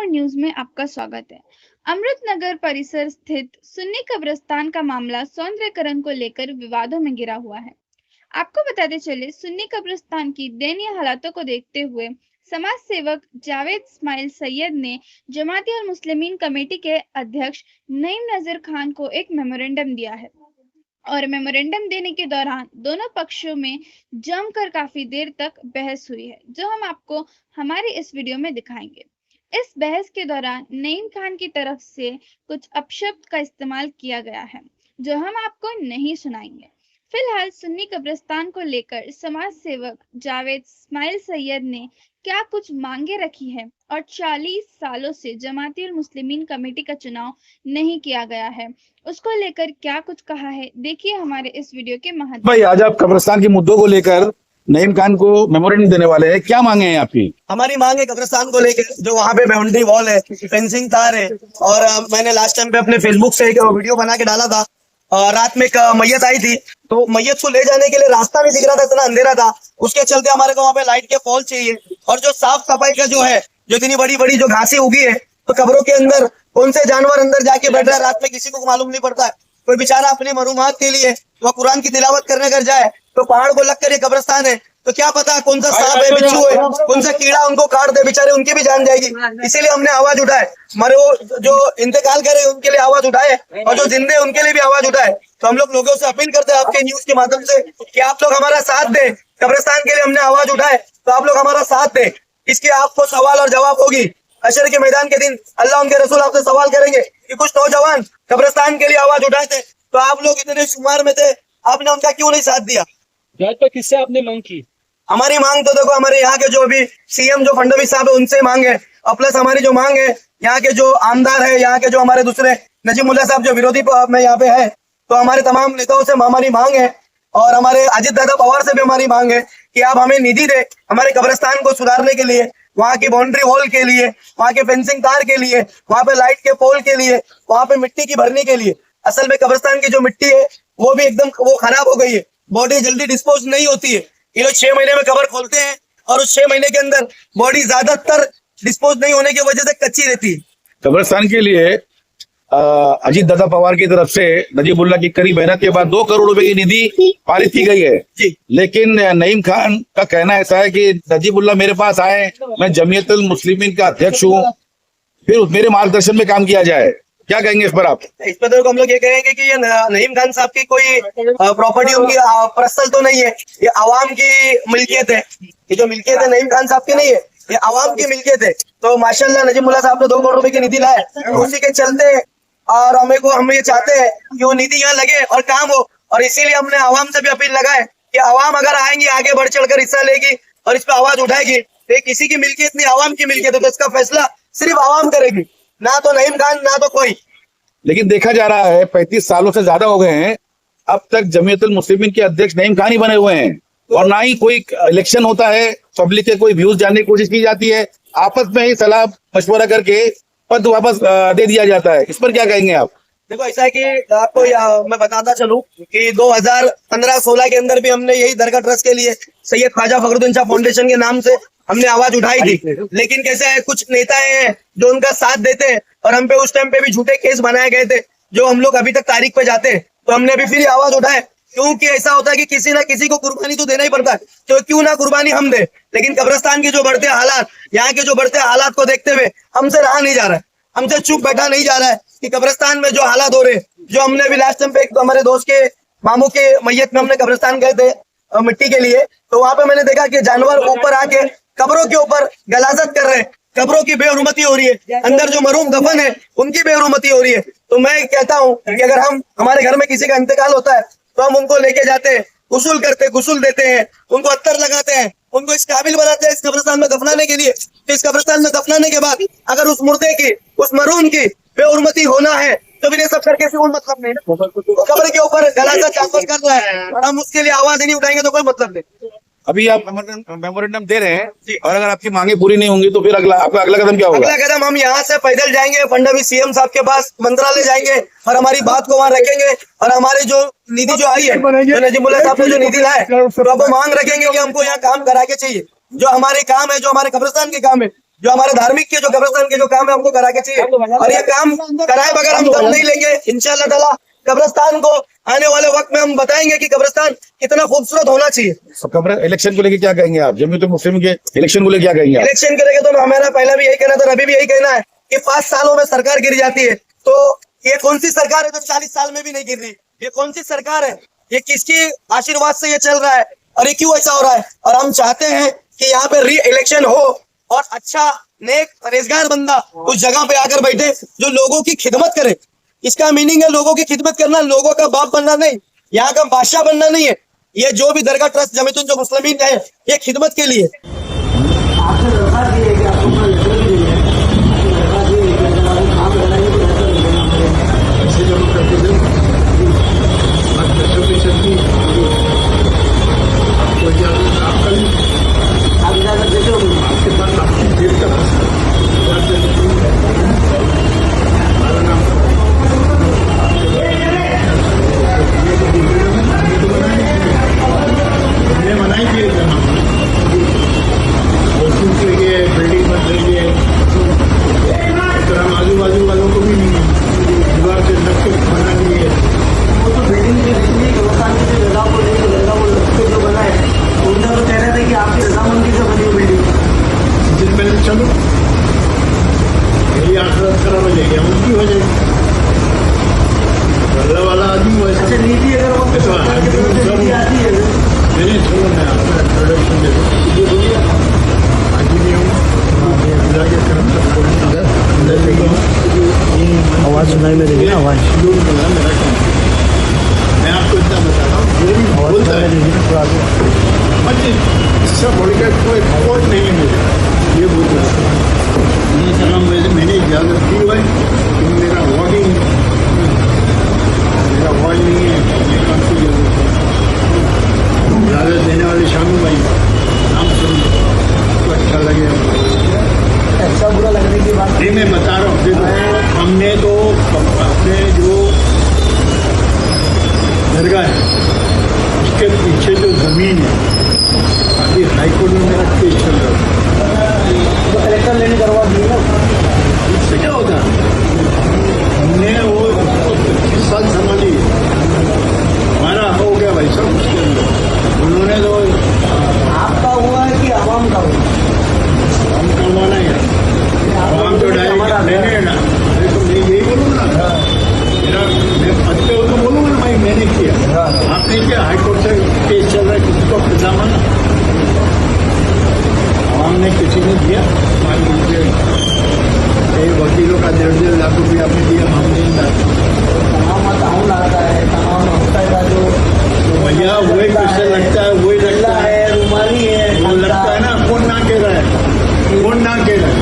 और न्यूज में आपका स्वागत है। अमृतनगर परिसर स्थित सुन्नी कब्रिस्तान का मामला सौंदर्यकरण को लेकर विवादों में घिरा हुआ है। आपको बताते चले, सुन्नी कब्रिस्तान की दयनीय हालातों को देखते हुए समाज सेवक जावेद इस्माइल सैयद ने जमाती और मुस्लिमीन कमेटी के अध्यक्ष नईम नजर खान को एक मेमोरेंडम दिया है और मेमोरेंडम देने के दौरान दोनों पक्षों में जमकर काफी देर तक बहस हुई है, जो हम आपको हमारी इस वीडियो में दिखाएंगे। इस बहस के दौरान नईम खान की तरफ से कुछ अपशब्द का इस्तेमाल किया गया है, जो हम आपको नहीं सुनाएंगे। फिलहाल सुन्नी कब्रिस्तान को लेकर समाज सेवक जावेद इस्माइल सैयद ने क्या कुछ मांगे रखी है और 40 सालों से जमाती और मुस्लिमीन कमेटी का चुनाव नहीं किया गया है, उसको लेकर क्या कुछ कहा है, देखिए हमारे इस वीडियो के माध्यम। भाई, आज आप कब्रिस्तान के मुद्दों को लेकर नईम खान को मेमोरेंडम देने वाले हैं, क्या मांगे हैं आपकी? हमारी मांग है कब्रिस्तान को लेकर, जो वहाँ पे बाउंड्री वॉल है, फेंसिंग तार है। और मैंने लास्ट टाइम पे अपने फेसबुक से एक वीडियो बना के डाला था। रात में एक मैयत आई थी, तो मैयत को ले जाने के लिए रास्ता नहीं दिख रहा था, इतना अंधेरा था। उसके चलते हमारे को वहाँ पे लाइट के पोल चाहिए। और जो साफ सफाई का जो है, जो इतनी बड़ी बड़ी जो घासें उगी है, तो कब्रों के अंदर कौन से जानवर अंदर जाके बैठ रहा है रात में किसी को मालूम नहीं पड़ता है। कोई बेचारा अपनी मरूमात के लिए वह कुरान की तिलावत करने कर जाए, तो पहाड़ को लगकर ये कब्रिस्तान है, तो क्या पता कौन सा सांप है, बिच्छू है, कौन सा कीड़ा उनको काट दे, बेचारे उनकी भी जान जाएगी। इसीलिए हमने आवाज उठाए, मरे वो जो इंतकाल करे उनके लिए आवाज उठाए, और जो जिंदे उनके लिए भी आवाज उठाए। तो हम लोग लोगों से अपील करते हैं आपके न्यूज के माध्यम से कि आप लोग हमारा साथ दें। कब्रिस्तान के लिए हमने आवाज उठाए, तो आप लोग हमारा साथ दें। इसके आपको सवाल और जवाब होगी। हशर के मैदान के दिन अल्लाह उनके रसूल आपसे सवाल करेंगे कि कुछ नौजवान कब्रिस्तान के लिए आवाज उठाए थे, तो आप लोग इतने शुमार में थे, आपने उनका क्यों नहीं साथ दिया? भाजपा किससे आपने मांग की? हमारी मांग तो देखो, हमारे यहाँ के जो अभी सीएम जो फडणवीस साहब है उनसे मांग है, और प्लस हमारी जो मांग है यहाँ के जो आमदार है, यहाँ के जो हमारे दूसरे नजीमुल्ला साहब जो विरोधी में यहाँ पे है, तो हमारे तमाम नेताओं से हमारी मांग है। और हमारे अजित दादा पवार से भी हमारी मांग है कि आप हमें निधि दे हमारे कब्रिस्तान को सुधारने के लिए, वहाँ की बाउंड्री वॉल के लिए, वहाँ के फेंसिंग तार के लिए, वहाँ पे लाइट के पोल के लिए, वहाँ पे मिट्टी की भरने के लिए। असल में कब्रिस्तान की जो मिट्टी है वो भी एकदम वो खराब हो गई है, बॉडी जल्दी डिस्पोज नहीं होती है। ये लोग 6 महीने में कब्र खोलते हैं, और उस 6 महीने के अंदर बॉडी ज्यादातर डिस्पोज नहीं होने की वजह से कच्ची रहती है। कब्रिस्तान के लिए अजीत दादा पवार की तरफ से नजीबुल्ला की कड़ी मेहनत के बाद 2 करोड़ रुपए की निधि पारित की गई है जी। लेकिन नईम खान का कहना ऐसा है कि नजीबुल्ला मेरे पास आए, मैं जमीयतुल मुस्लिमीन का अध्यक्ष हूँ, फिर मेरे मार्गदर्शन में काम किया जाए। क्या कहेंगे इस पर आप? इस पर तो हम लोग ये कहेंगे कि ये नईम खान साहब की कोई प्रॉपर्टी उनकी पर्सनल तो नहीं है, ये आवाम की मिल्कियत है। ये जो मिल्कियत है नईम खान साहब की नहीं है, ये आवाम की मिल्कियत है। तो माशाल्लाह नजीमुल्लाह साहब ने 2 करोड़ रुपए की निधि लाए, उसी के चलते और हम ये चाहते हैं कि वो निधि यहाँ लगे और काम हो। और इसीलिए हमने आवाम से भी अपील लगाए कि आवाम अगर आएंगी, आगे बढ़ चढ़कर हिस्सा लेगी और इस पर आवाज उठाएगी, तो ये किसी की मिल्कियत नहीं, आवाम की मिल्कियत है, तो इसका फैसला सिर्फ आवाम करेगी, ना तो नईम खान ना तो कोई। लेकिन देखा जा रहा है 35 सालों से ज्यादा हो गए हैं, अब तक जमीयतुल मुस्लिमीन के अध्यक्ष नईम खान ही बने हुए हैं, और ना ही कोई इलेक्शन होता है, पब्लिक के कोई व्यूज जानने की कोशिश की जाती है, आपस में ही सलाह मशवरा करके पद वापस दे दिया जाता है। इस पर क्या कहेंगे आप? देखो ऐसा है कि आपको मैं बताता चलूं कि 2015-16 के अंदर भी हमने यही दरगाह ट्रस्ट के लिए सैयद ख्वाजा फखरुद्दीन शाह फाउंडेशन के नाम से हमने आवाज उठाई थी। लेकिन कैसे है, कुछ नेता हैं जो उनका साथ देते हैं, और हम पे उस टाइम पे भी झूठे केस बनाए गए थे, जो हम लोग अभी तक तारीख पे जाते हैं। तो हमने अभी फिर आवाज उठाए, क्योंकि ऐसा होता है कि किसी ना किसी को कुर्बानी तो देना ही पड़ता है, तो क्यों ना कुर्बानी हम दे। लेकिन कब्रिस्तान के जो बढ़ते हालात, यहाँ के जो बढ़ते हालात को देखते हुए हमसे रहा नहीं जा रहा है, हमसे चुप बैठा नहीं जा रहा है कि कब्रिस्तान में जो हालात हो रहे हैं, जो हमने भी लास्ट टाइम पे एक हमारे दोस्त के मामू के मैयत में हमने कब्रिस्तान गए थे मिट्टी के लिए, तो वहां पे मैंने देखा कि जानवर ऊपर आके कब्रों के ऊपर गलाजत कर रहे हैं, कब्रों की बेहुरमती हो रही है, अंदर जो मरूम दफन है उनकी बेहुरमती हो रही है। तो मैं कहता हूँ कि अगर हमारे घर में किसी का इंतकाल होता है, तो हम उनको लेके जाते हैं, गुस्ल करते, गुस्ल देते हैं, उनको अत्तर लगाते हैं, उनको इस काबिल बनाते हैं इस कब्रिस्तान में दफनाने के लिए। तो इस कब्रिस्तान में दफनाने के बाद अगर उस मुर्दे की, उस मरूम की बेहुरमती होना है, तो भी ये सब करके कोई मतलब नहीं है। कब्र के ऊपर गलासा चापल कर रहा है और हम उसके लिए आवाज नहीं उठाएंगे तो कोई मतलब नहीं। अभी आप मेमोरेंडम दे रहे हैं, और अगर आपकी मांगे पूरी नहीं होंगी तो फिर आपका अगला कदम क्या होगा? अगला कदम हम यहाँ से पैदल जाएंगे, फडणवीस सीएम साहब के पास मंत्रालय जाएंगे और हमारी बात को वहाँ रखेंगे, और हमारे जो निधि जो आई है, जो नजीमुल्लाह साहब ने जो निधि लाए, तो अब मांग रखेंगे कि हमको यहाँ काम करा के चाहिए। जो हमारे काम है, जो हमारे कब्रिस्तान के काम है, जो हमारे धार्मिक के जो कब्रिस्तान के जो काम है हमको करा के चाहिए, और ये काम कराए बगैर हम दम नहीं लेंगे। इंशाल्लाह ताला कब्रिस्तान को आने वाले वक्त में हम बताएंगे कि कब्रिस्तान कितना खूबसूरत होना चाहिए। कब्र इलेक्शन को लेके क्या कहेंगे आप? जमीयत मुस्लिम के इलेक्शन को लेके क्या कहेंगे आप? इलेक्शन के लेके तो हमारा पहला भी यही कहना था, अभी भी यही कहना है कि 5 सालों में सरकार गिर जाती है, तो ये कौन सी सरकार है जो 40 साल में भी नहीं गिर रही? ये कौन सी सरकार है? ये किसकी आशीर्वाद से ये चल रहा है और ये क्यों ऐसा हो रहा है? और हम चाहते हैं कि यहाँ पे री इलेक्शन हो और अच्छा नेक परहेजगार बंदा उस जगह पे आकर बैठे जो लोगों की खिदमत करे। इसका मीनिंग है लोगों की खिदमत करना, लोगों का बाप बनना नहीं, यहाँ का बादशाह बनना नहीं है। ये जो भी दरगाह ट्रस्ट जमीयतुल जो मुस्लिमीन है ये खिदमत के लिए। आजू वालों को भी दीवार से नक्शे बना दिए, वो तो बिल्डिंग की जगह को लेकर जो बना है उनका तो कह रहे थे कि आपकी रजामंदी से बनी हुई बिल्डिंग जिस पहले चलो यही आखिरत खराब हो जाएगी, उनकी हो जाएगी बल्ला वाला आदमी वैसे। अच्छा नीति अगर वो नीति आती है मैंने छोड़ो मैं आपका प्रोडक्शन दे बोलिए आज ही नहीं हूँ आवाज सुनाई में देगी ना आवाज। मैं आपको इतना बता रहा हूँ जो भी बोलता है इससे बढ़कर कोई खबर नहीं है मुझे, ये बोल रहा है मैंने इजाज़त दी हुई कि मेरा वार्ड नहीं है, ये काम की जरूरत है। इजाज़त देने वाले शानू भाई नाम सुन तो अच्छा लगे, अच्छा बुरा लगने की बात नहीं। मैं बता रहा हूँ देखो हमने तो अपने जो दरगाह है उसके पीछे जो जमीन है अभी हाईकोर्ट में मेरा केस चल रहा है, तो कलेक्टर लेने करवा दिए ना, इससे क्या होता है? हमने वो 25 साल संभाली, हमारा हो गया भाई साहब उसके अंदर, उन्होंने तो आपका हुआ है कि आवाम का हुआ? हम करवाना है हम तो डायरेक्ट मैंने ना तो मैं यही बोलूँगा ना, मेरा मैं अच्छे हो तो बोलूँगा ना भाई मैंने किया, आपने क्या हाईकोर्ट से केस चल रहा है किसी को पजामा ना, हमने किसी ने दिया मान लीजिए वकीलों का 1.5 लाख रुपया आपने दिया, हम नहीं लाते तमाम ताउन आता है, तमाम होता है जो भैया वही पैसे लगता है, वही लगता है, रुमाली है वो लगता है ना, कौन ना कह रहा है, कौन ना कह रहा है?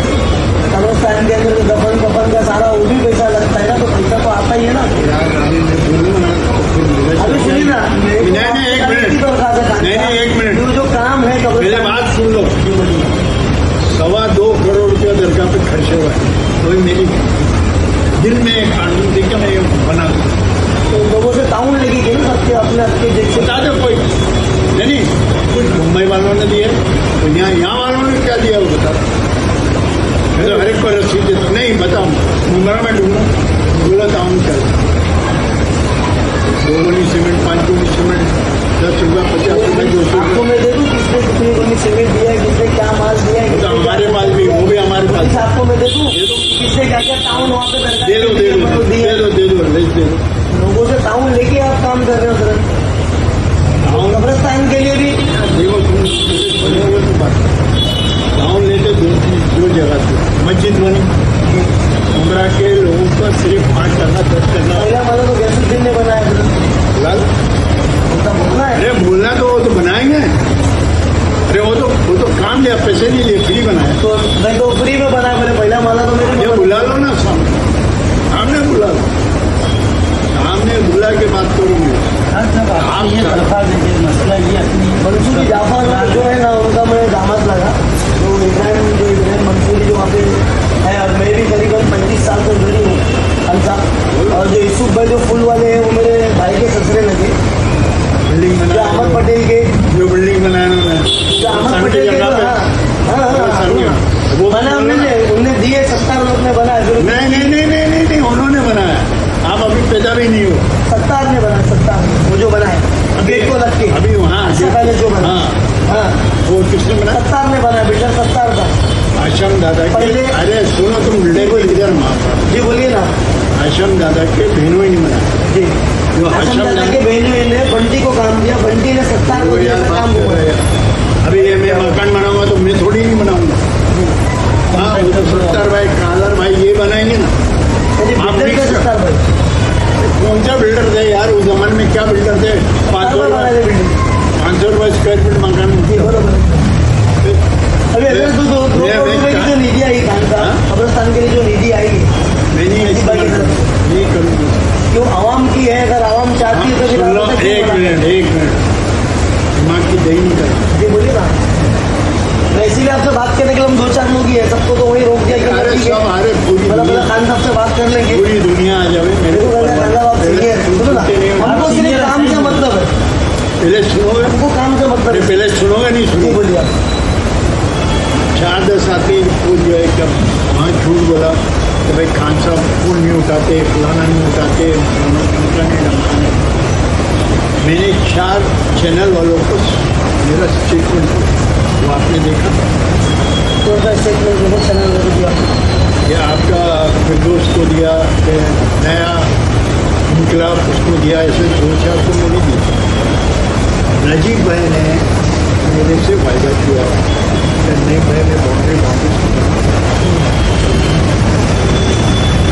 कब्रिस्तान के अंदर दफन कफन का सारा वो भी पैसा लगता है ना, तो पैसा तो आता ही है ना। अभी सुनिए ना, नहीं एक मिनट जो काम है पहले बात सुन लो। 2.25 करोड़ रुपया दरगाह पे खर्च हुआ है, तो मेरी दिल में कानून देखा मैं बना तो लोगों से ताउन लगेगी ना सबके अपने बता दो कोई नहीं, कुछ मुंबई वालों ने दिया तो यहाँ वालों ने क्या दिया वो बता, मैं तो हर एक को रसीद देता नहीं बताऊँ मुंबई में ढूंढूँ बोला ताउन क्या 2 गोनी सीमेंट 5 गोनी सीमेंट 10 रुपया 50 रुपये 200 आपको मैं दे दूँ किसने कितनी गोनी सीमेंट दिया है, किसने क्या माल दिया है, तो हमारे पास भी वो भी हमारे पास आपको मैं दे दूँ किसने क्या क्या टाउन वहाँ पे दे दो लोगों से टाउन लेके आप काम कर रहे हो सर। कब्रिस्तान के लिए भी देखो टाउन लेते 2 जगह से मस्जिद बनी उमरा के लोगों को सिर्फ 5 करना 10 करना, पहला वाला तो गैसुद्दीन ने बनाया अरे बोलना तो वो तो बनाएंगे, अरे वो तो काम लिया पैसे नहीं लिए फ्री बनाया, तो मैं तो फ्री में बनाया मैंने पहला वाला तो मेरे बुला लो ना सामने बुला लो, सामने बुला के बात करूंगी। मसला ये मंसूरी जाफर जो है ना उनका मैं दामाद लगा, तो इब्राहिम मंसूरी जो वहाँ पे है और मैं भी करीबन 25 साल से जुड़ी हूँ हमसा, और जो यूसुफ भाई जो फुल वाले हैं वो मेरे भाई के ससुरे लगे बिल्डिंग बना, अहमद पटेल के जो बिल्डिंग बनाया उन्होंने, अहमद पटेल के वो बना हमने किसने बनाया? सत्तार ने बनाया, बिल्डर सत्तार था। आश्रम दादा के, पहले- अरे सुनो तुम बिल्डर किधर मार, जी बोलिए ना। आश्रम दादा के बहनों ही नहीं बनाया। जी जो आश्रम आश्रम दादा दादा के बहनों ने बंटी को काम दिया, बंटी ने सत्तार को वो दिया यार काम बात कर हुआ। रहे हैं। अभी ये मैं मकान बनाऊंगा तो मैं थोड़ी नहीं बनाऊंगा। हाँ वो तो सत्तर भाई कादर भाई ये बनाएंगे ना। यानी आप बिल्डर mix के कर- सत्तार भाई कौन सा बिल्डर थे यार उस जमाने में? क्या बिल्डर थे? 500 बनाए थे बिल्डिंग। रुपए स्क्वायर फीट मकान जी बरोबर है। अभी अगर तो दो करोड़ मैं- रुपए की जो निधि आई खान साहब, हाँ? कब्रिस्तान के लिए जो निधि आई है, मैं नहीं ऐसी बात इस्तेमाल है। नहीं करूँगा। क्यों आवाम की है? अगर आवाम चाहती है तो फिर सुन लो, आप एक मिनट दिमाग की दही नहीं कर। जी बोलिए ना। मैं इसीलिए आपसे बात करने के लिए हम 2-4 लोग ही है, सबको तो वही रोक दिया कि अरे ठीक है। सब अरे पूरी मतलब दुनिया- खान साहब से बात कर लेंगे। पूरी दुनिया आ जावे मेरे देखो को खान साहब आप सीनियर, सुनो ना, हमको सिर्फ काम से मतलब है, पहले सुनोगे? हमको काम से मतलब अरे है। पहले सुनोगे नहीं जी सुनोगे? बोलिए आप। 4-10 आदमी को जो है जब वहाँ झूठ बोला कि भाई खान साहब फोन नहीं उठाते, फलाना नहीं उठाते, उनका नहीं डमकाने। मैंने 4 चैनल वालों को मेरा स्टेटमेंट वो आपने देखा? तो ऐसा स्टेटमेंट देखो चैनल में दिया। ये आपका फिरदौस को दिया, फिर नया इनकलाब उसको दिया, ऐसे 2-4 को मैंने दिया। नजीब भाई ने मेरे से वायदा किया कि नहीं भाई मैं बाउंड्री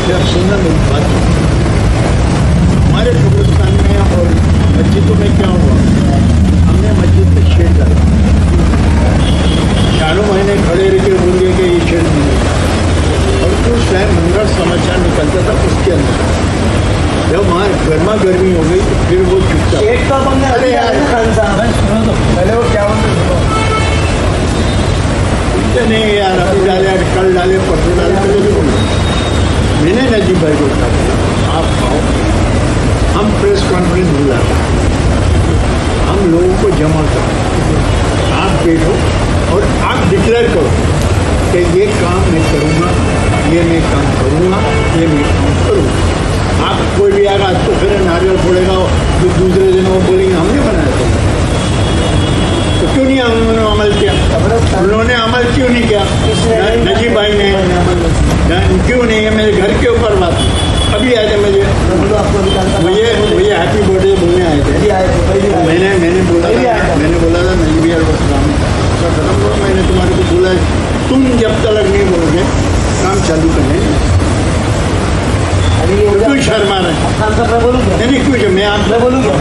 क्या सुनना मेरी बात। हमारे कब्रिस्तान में और मस्जिदों में क्या हुआ, हमने मस्जिद में शेड डाला, 4 महीने खड़े रह के बोलेंगे कि ये शेड नहीं, और उस टाइम मंगल समाचार निकलता था उसके अंदर। जब वहाँ गर्मा गर्मी हो गई तो फिर वो चुपचाप। शेख तो अपन ने अरे अभी यार, डाला ना खान साहब, पहले वो क्या बोलते नहीं यार अभी डाले, कल डाले, परसों डाले, पहले भी बोले। मैंने नजीब भाई को कहा आप आओ, हम प्रेस कॉन्फ्रेंस बुलाते, हम लोगों को जमा करो, आप बैठो और आप डिक्लेयर करो कि ये काम मैं करूँगा, ये मैं काम करूँगा, ये मैं काम करूँगा। आप कोई भी आएगा तो फिर नारियल फोड़ेगा, फिर दूसरे दिन वो बोलेंगे हमने बनाया था, तो क्यों नहीं उन्होंने अमल किया? उन्होंने अमल क्यों नहीं किया? नजीब भाई ने क्यों नहीं है? मेरे घर के ऊपर बात अभी आए थे मुझे, मुझे हैप्पी बर्थडे बोलने आए थे। मैंने बोला था नजीब यार बस काम खत्म करो, मैंने तुम्हारे को बोला है तुम जब तक नहीं बोलोगे काम चालू करने। क्यों शर्मा रहे? खान साहब मैं बोलूँगा, नहीं क्यों मैं आप मैं बोलूँगा,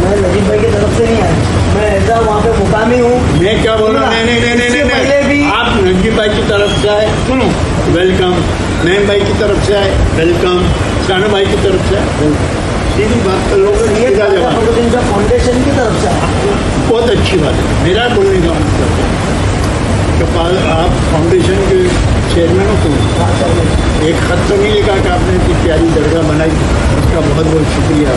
मैं नजीब भाई की तरफ से नहीं आया, मैं ऐसा वहाँ पे मुकामी हूँ। मैं क्या बोल रहा हूँ? नहीं, आप नजीब भाई की तरफ से आए, सुनो, वेलकम। नईम भाई की तरफ से आए, वेलकम। शानू भाई की तरफ से आए, वेलकम। सीधी बात कर लोगे, ये सीधा जवाब। फाउंडेशन की तरफ से आया। बहुत अच्छी बात है। मेरा बोलने का मतलब है कि आप फाउंडेशन के चेयरमैन हो तुम, एक खत तो नहीं लिखा कि आपने इतनी प्यारी दरगाह बनाई, उसका बहुत बहुत शुक्रिया।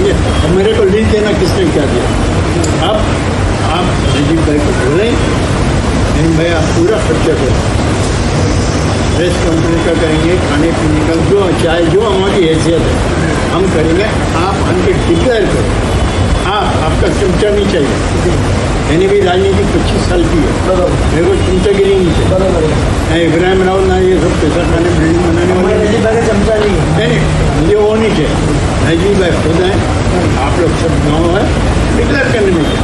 ये और मेरे को लिख देना किसने क्या दिया। अब आप नजीब भाई को बोल रहे हैं, नहीं भाई आप पूरा खर्चा करो, प्रेस कंपनी का करेंगे, खाने पीने का जो चाहे जो हमारी हैसियत है हम करेंगे। आप हमके डिक्लेयर करो, आपका चमचा नहीं चाहिए। मैंने भी राजनीति 25 साल की है, मेरे को चमचागिरी नहीं चाहिए। ना इब्राहिम राव ना ये सब पैसा खाने बिल्डिंग बनाने वाले नजीब भाई का चमचा नहीं है। नहीं, मुझे वो नहीं चाहिए। नजीब भाई खुद हैं, आप लोग सब गाँव है, डिक्लेयर करने में क्या।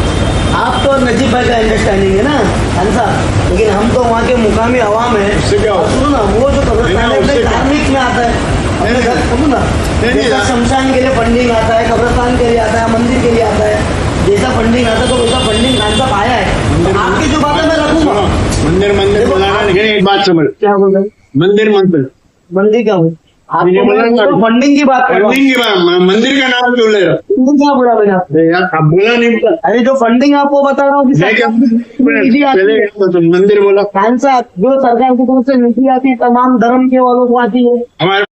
आप तो नजीब भाई का अंडरस्टैंडिंग है ना खान साहब, लेकिन हम तो वहाँ के मुकामी आवाम है। उससे क्या और सुनो ना, वो जो कब्रिस्तान है उससे अपने क्या? धार्मिक में आता है, अपने नहीं, घर सुनो ना, नहीं, जैसा शमशान के लिए फंडिंग आता है, कब्रिस्तान के लिए आता है, मंदिर के लिए आता है, जैसा फंडिंग आता है तो वैसा फंडिंग खान साहब आया है। तो आपकी जो बात है मैं रखूंगा। मंदिर बुलाना नहीं, एक बात समझ, क्या बोल रहे हैं? मंदिर मंदिर क्या हुई? मुझे बोला ना, फंडिंग की बात कर रहा हूँ। फंडिंग की बात, मंदिर का नाम क्यों ले रहा? फंडिंग क्या बोला मैंने आपसे? यार आप बोला नहीं, अरे जो फंडिंग आपको बता रहा हूँ कि मैं क्या निधि आती पहले है। तो मंदिर बोला, खान साहब जो सरकार की तरफ से निधि आती है तमाम धर्म के वालों को आती है। हमारे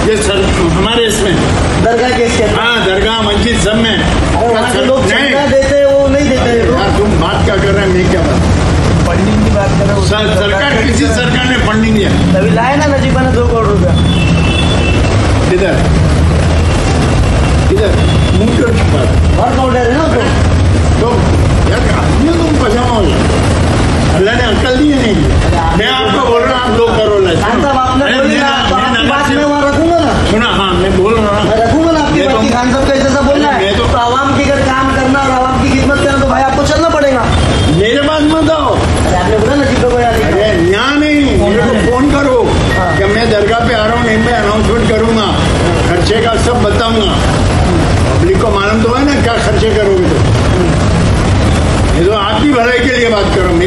ये सर हमारे इसमें दरगाह के इसके अंदर। हाँ दरगाह मस्जिद सब में। अरे वहाँ के लोग नहीं, चंदा देते हैं, वो नहीं देते हैं। यार तुम बात क्या कर रहे हैं, मैं क्या बात? फंडिंग की बात कर रहे हो। सरकार किसी सरकार ने फंडिंग दिया तभी लाए ना नजीबा ने 2 करोड़ रुपया। किधर किधर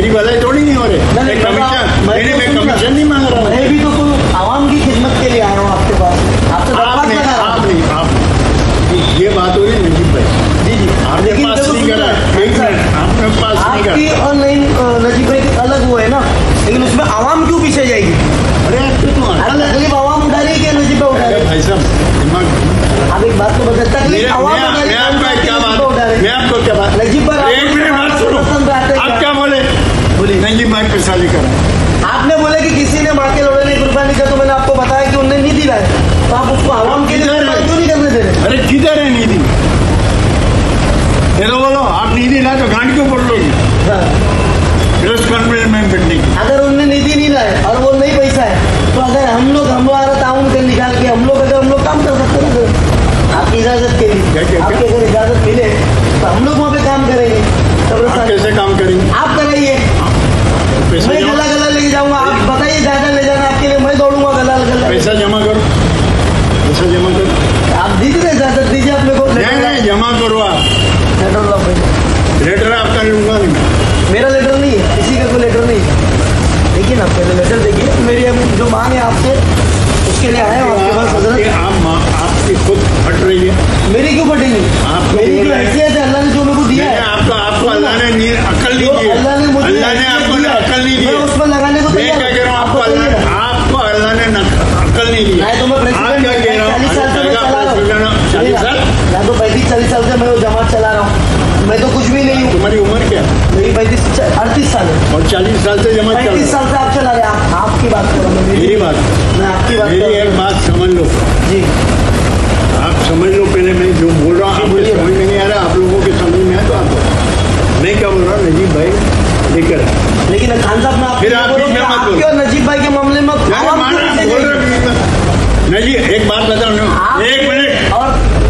मेरी भलाई थोड़ी नहीं हो रही। मैं कमीशन नहीं मांग रहा हूँ। मैं भी तो कोई आवाम की खिदमत के लिए आया हूँ आपके पास, आपसे दरख्वास्त लगा रहा हूँ। आप ये बात हो रही है नजीब भाई जी जी, आपने लेकिन पास देखो नहीं करा, सुनो, एक सर, मिनट आपने पास नहीं आपकी करा। और नहीं नजीब भाई की अलग वो है ना, लेकिन उसमें आवाम क्यों पीछे जाएगी? अरे तकलीफ आवाम उठा रही है कि नजीब भाई उठा रहे हैं? भाई साहब दिमाग आप एक बात तो बताए, तकलीफ आवाम उठा रही है, मैं आपको नजीब क्या भाई बात उठा रहे हैं? मैं आपको क्या बात नजीब भाई एक मिनट बात सुनो, आप क्या बोले? बोलिए। नजीब भाई पैसा लेकर आए। आपने बोले कि किसी ने माँ के लोड़े ने कुर्बानी किया, तो मैंने आपको बताया कि उन्होंने नहीं दी है, तो आप उसको आवाम के लिए किधर है? इस्तेमाल क्यों नहीं करने दे रहे? अरे किधर है निधि? चलो बोलो, आप निधि ला तो गांड क्यों बोल लोगी हाँ। प्रेस कॉन्फ्रेंस में बैठने की? अगर उनने निधि नहीं लाए और वो नहीं पैसा है, तो अगर हमारा ताउन कर निकाल के हम लोग काम कर सकते हैं ना, आपकी इजाजत के लिए, क्या? आपकी अगर इजाजत मिले तो हम लोग वहाँ पे काम करेंगे। आप कैसे काम करेंगे? आप कराइए, पैसा मैं जमा गला गला लेके जाऊंगा, आप बताइए ज्यादा ले जाना आपके लिए, मैं दौड़ूंगा गला गला। पैसा जमा करो, पैसा जमा करो। आप दीजिए इजाजत दीजिए अपने को। नहीं जमा करो आप। लेटर लो भाई। लेटर आपका लूंगा नहीं। मेरा लेटर नहीं है, किसी का कोई लेटर नहीं है। देखिए ना, पहले लेटर देखिए, मेरी अब जो मांग है आपसे उसके लिए आया हूँ आपके पास हजरत। आपकी खुद फट रही है। मेरी क्यों फटेगी? आपको मेरी बोल जो रहे हैं। हैसियत है अल्लाह ने जो मेरे को दिया है, आपको अल्लाह ने अकल नहीं दी है। अल्लाह ने मुझे अल्लाह ने आपको दिया है, अकल नहीं दी मैं है। उसमें लगाने को मैं तैयार क्या कह रहा हूँ, आपको चाहिए ना? आपको अल्लाह ने अकल नहीं दी है। मैं तो मैं आप क्या कह रहा हूँ? 40 साल से मैं चला रहा हूँ। 40 साल? मैं तो 35-40 साल से मैं वो जमात चला रहा हूँ, मैं तो कुछ भी नहीं हूँ। तुम्हारी उम्र क्या है? मेरी 38 साल है। और 40 साल से जमा चल 35 रहा साल से आप चला रहे हैं, आपकी बात कर रहा हूँ, है। मेरी बात मैं आपकी बात मेरी कर रहा एक हूँ। बात समझ लो, जी आप समझ लो पहले मैं जो बोल रहा हूँ आपको समझ में नहीं आ रहा, आप लोगों के समझ में आया तो आप मैं क्या बोल रहा हूँ नजीब भाई लेकर आए। लेकिन खान साहब मैं फिर आप बीच में मत बोलो। आपके और नजीब भाई के मामले में आवाम क्यों पीछे जाएगी? नहीं एक बात बताओ आप- एक मिनट। और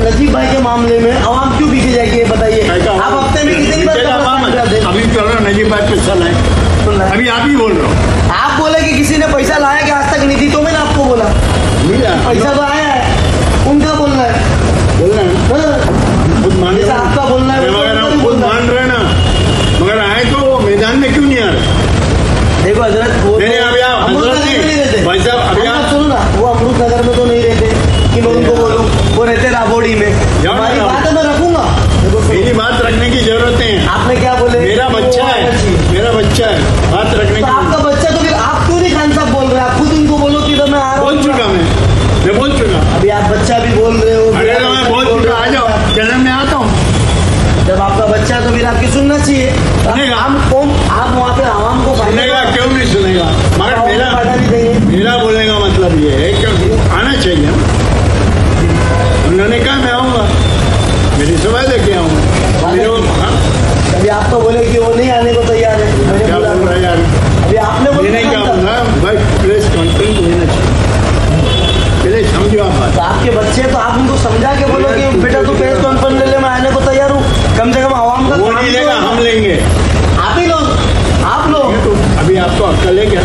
नजीब भाई के मामले में आवाम क्यों पीछे जाएगी ये बताइए। आप हफ्ते में कितनी बार कब्रिस्तान जाते हैं? अभी चल रहा नजीब भाई पैसा लाए, अभी आप ही बोल रहा हूँ। आप बोले कि किसी ने पैसा लाया कि आज तक नहीं दी, तो मैंने आपको बोला पैसा तो आया है, उनका बोलना है। बोलना है हाँ। खुद मान जैसा आपका बोलना है, मगर वैसा आप उनका खुद बोलना है। मान रहे ना, मगर आए तो वो मैदान में क्यों नहीं आ रहे? देखो हजरत, वो नहीं, अभी आप अमृत हजरत नगर में नहीं रहते। भाई साहब, अभी हजरत आप- सुनो ना, वो अमृत नगर में तो नहीं रहते कि मैं उनको बोलूँ, वो रहते राबोड़ी में। जाओ ना, हमारी जाओ। बात है, मैं रखूंगा। देखो सुनो, मेरी बात रखने की जरूरत नहीं है। आपने क्या बोले? मेरा कि वो बच्चा आना है, चाहिए। मेरा बच्चा है, बात रखने तो की आपका बच्चा, तो फिर आप क्यों नहीं खान साहब बोल रहे हैं? आप खुद उनको बोलो कि इधर मैं आ रहा बोल हूँ। चुका मैं बोल चुका। अभी आप बच्चा भी बोल रहे हो। अरे तो मैं बोल चुका, आ जाओ जन्म में आता हूँ। जब आपका बच्चा है तो फिर आपकी सुनना चाहिए। सुनेगा। हम कौन, आप वहाँ पे आवाम को सुनेगा क्यों नहीं सुनेगा, मगर आवाम को फायदा नहीं देंगे। मेरा बोलने का मतलब ये है कि आना चाहिए ना। उन्होंने कहा मैं आऊँगा, मेरी सवाल लेके आऊँगा। मेरे को- हाँ? अभी आप तो बोले कि वो नहीं आने को तैयार है, मैंने क्या बोला बोल रहा है यार? अभी आपने बोला मैंने क्या खान साहब। बोला भाई, प्रेस कॉन्फ्रेंस होना चाहिए, पहले समझो आप बात। तो आपके बच्चे, तो आप उनको समझा के बोलो कि बेटा तू प्रेस कॉन्फ्रेंस ले ले, मैं आने को तैयार हूँ। कम से कम आवाम का वो काम नहीं तो लेगा, है। हम लेंगे। आप ही लोग, आप लोग। तो अभी आपको अक्ल है क्या?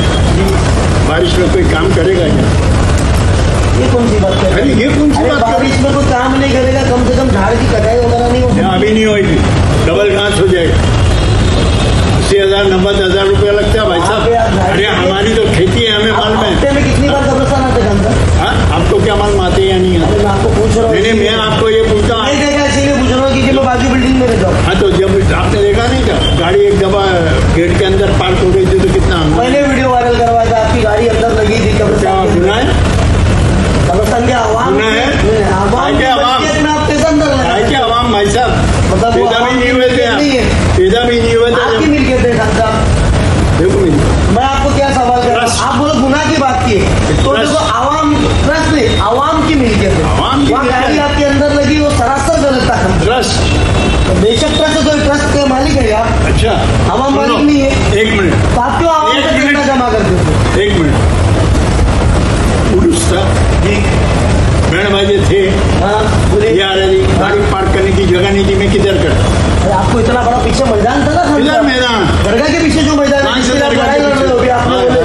बारिश में कोई काम करेगा क्या? ये कौन सी बात कर रहे अरे हैं? ये कौन सी अरे बात कर रहे बारिश में कोई काम नहीं करेगा, कम से कम झाड़ की कटाई वगैरह नहीं होगी। हैं? अभी नहीं होगी, डबल घास हो जाएगा। 80,000 90,000 रुपया लगता है भाई साहब। अरे हमारी तो खेती है, हमें आप मालूम है। हफ्ते में कितनी बार कब्रिस्तान आते खान साहब? हाँ? आपको क्या मालूम आते हैं या नहीं आते? अरे मैं आपको पूछ रहा हूँ। नहीं मैं आपको ये पूछता हूँ। नहीं देखा, इसीलिए पूछ रहा हूँ कि मैं बाजू बिल्डिंग में रहता हूँ। हाँ तो जब आपने देखा नहीं क्या, गाड़ी एक दफा गेट के अंदर पार्क हो गई थी तो कितना मैंने वीडियो वायरल करवाया था, आपकी गाड़ी अंदर लगी थी क्या कब्रिस्तान के गुनाह अंदर। है? कब्रिस्तान के आवाम गुनाह है? आवाम है की क्या आवाम? मलकियत में आप कैसे अंदर लगा? है क्या आवाम भाई साहब? मतलब वो पैदा भी आवाम नहीं की हुए थे मिल्कियत आप। नहीं है। पैदा भी नहीं हुए आपकी थे। मिल्कियत है खान साहब। देखो मेरी, मैं आपको क्या सवाल कर रहा ट्रस्ट। हूँ? आप बोलो गुनाह की बात की है, तो ट्रस्ट। देखो आवाम, ट्रस्ट नहीं, आवाम की मिल्कियत है। आवाम की वहाँ मिल्कियत गाड़ी है। आपके अंदर लगी, वो सरासर गलत था। ट्रस्ट। तो बेशक ट्रस्ट है, तो ट्रस्ट के मालिक है आप। अच्छा आवाम सुनो, मालिक नहीं है। एक मिनट, तो आप क्यों आवाम एक से मिनट। पैसा जमा करते हो? एक मिनट। पुरुष था, बैंड बाजे थे, हाँ, बोलिए। ये आ रही थी, गाड़ी पार्क करने की जगह नहीं थी, मैं किधर करता? अरे आपको इतना बड़ा पीछे मैदान था ना खान किधर साहब? मैदान? दरगाह के पीछे जो मैदान है, कहाँ से जिसकी आप दरगाह लड़ाई के लड़ रहे हो, अभी आपने बोले। पीछे?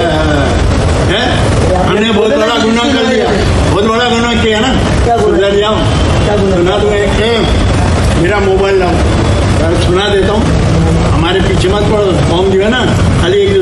हैं? हमने बहुत बड़ा गुनाह कर दिया, बहुत बड़ा गुनाह किया ना। क्या गुनाह? सुधर जाओ। क्या गुनाह? सुना तो एक मेरा मोबाइल लाओ, यार सुना देता हूँ। हमारे पीछे मत पड़ो फॉर्म जो है ना खाली एक